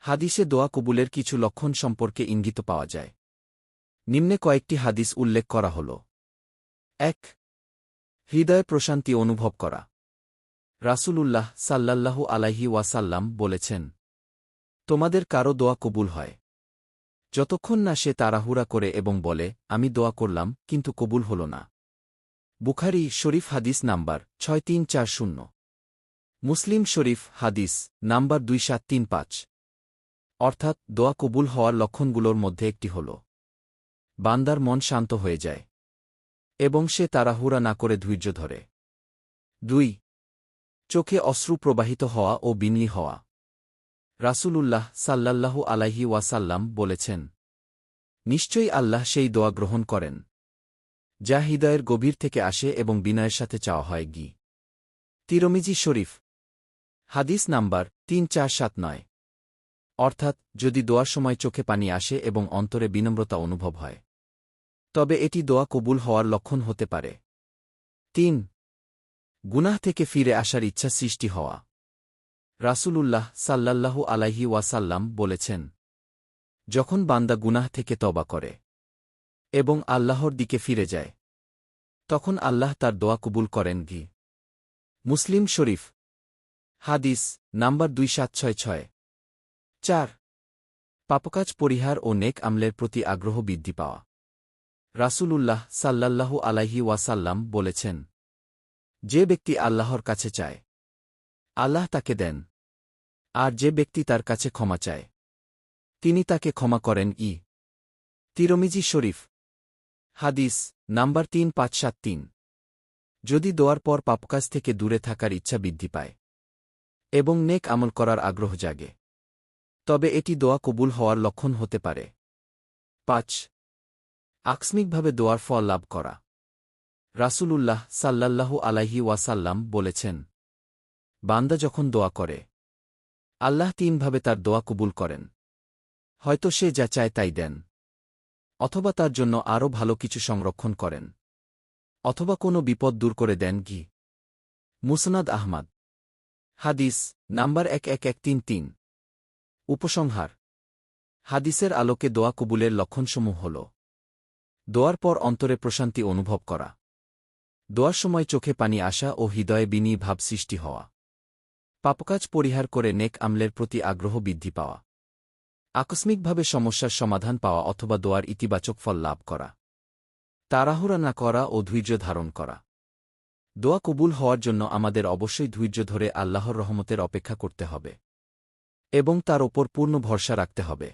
হাদিসে দোয়া কবুলের কিছু লক্ষণ সম্পর্কে ইঙ্গিত পাওয়া যায়। নিম্নে কয়েকটি হাদিস উল্লেখ করা হল। ১. হৃদয়ে প্রশান্তি অনুভব করা। রাসূলুল্লাহ সাল্লাল্লাহু আলাইহি ওয়াসাল্লাম বলেছেন, তোমাদের কারো দোয়া কবুল হয় যতক্ষণ না সে তাড়াহুড়া করে এবং বলে, আমি দোয়া করলাম কিন্তু কবুল হল না। বুখারী শরীফ হাদিস নাম্বার 6340। মুসলিম শরীফ হাদিস নাম্বার 2735। অর্থাৎ দোয়া কবুল হওয়ার লক্ষণগুলোর মধ্যে একটি হল বান্দার মন শান্ত হয়ে যায় এবং সে তাড়াহুড়া না করে ধৈর্য ধরে। ২. চোখে অশ্রু প্রবাহিত হওয়া ও বিনয়ী হওয়া। রাসূলুল্লাহ সাল্লাল্লাহু আলাইহি ওয়াসাল্লাম বলেছেন, নিশ্চয়ই আল্লাহ সেই দোয়া গ্রহণ করেন যা হৃদয়ের গভীর থেকে আসে এবং বিনয়ের সাথে চাওয়া হয়। তিরমিজি শরীফ হাদিস নাম্বার 3479। অর্থাৎ যদি দোয়ার সময় চোখে পানি আসে এবং অন্তরে বিনম্রতা অনুভব হয়, তবে এটি দোয়া কবুল হওয়ার লক্ষণ হতে পারে। ৩. গুনাহ থেকে ফিরে আসার ইচ্ছা সৃষ্টি হওয়া। রাসূলুল্লাহ সাল্লাল্লাহু আলাইহি ওয়াসাল্লাম বলেছেন, যখন বান্দা গুনাহ থেকে তওবা করে এবং আল্লাহর দিকে ফিরে যায়, তখন আল্লাহ তার দোয়া কবুল করেন। মুসলিম শরীফ হাদিস নাম্বার 2766। ৪. পাপকাজ পরিহার ও নেক আমলের প্রতি আগ্রহ বৃদ্ধি পাওয়া। রাসূলুল্লাহ সাল্লাল্লাহু আলাইহি ওয়াসাল্লাম বলেছেন, যে ব্যক্তি আল্লাহর কাছে চায়, আল্লাহ তাকে দেন, আর যে ব্যক্তি তার কাছে ক্ষমা চায়, তিনি তাকে ক্ষমা করেন। তিরমিজি শরীফ হাদিস নাম্বার 3573। যদি দোয়ার পর পাপকাজ থেকে দূরে থাকার ইচ্ছা বৃদ্ধি পায় এবং নেক আমল করার আগ্রহ জাগে, তবে এটি দোয়া কবুল হওয়ার লক্ষণ হতে পারে। ৫. আকস্মিকভাবে দোয়ার ফল লাভ করা। রাসূলুল্লাহ সাল্লাল্লাহু আলাইহি ওয়াসাল্লাম বলেছেন, বান্দা যখন দোয়া করে, আল্লাহ তিনভাবে তার দোয়া কবুল করেন। হয়তো সে যা চায় তাই দেন, অথবা তার জন্য আরও ভালো কিছু সংরক্ষণ করেন, অথবা কোনো বিপদ দূর করে দেন। মুসনাদ আহমদ হাদিস নাম্বার 11133। উপসংহার: হাদিসের আলোকে দোয়া কবুলের লক্ষণসমূহ হল দোয়ার পর অন্তরে প্রশান্তি অনুভব করা, দোয়ার সময় চোখে পানি আসা ও হৃদয়ে বিনয়ী ভাব সৃষ্টি হওয়া, পাপকাজ পরিহার করে নেক আমলের প্রতি আগ্রহ বৃদ্ধি পাওয়া, আকস্মিকভাবে সমস্যার সমাধান পাওয়া অথবা দোয়ার ইতিবাচক ফল লাভ করা, তাড়াহুড়া না করা ও ধৈর্য ধারণ করা। দোয়া কবুল হওয়ার জন্য আমাদের অবশ্যই ধৈর্য ধরে আল্লাহর রহমতের অপেক্ষা করতে হবে এবং তার ওপর পূর্ণ ভরসা রাখতে হবে।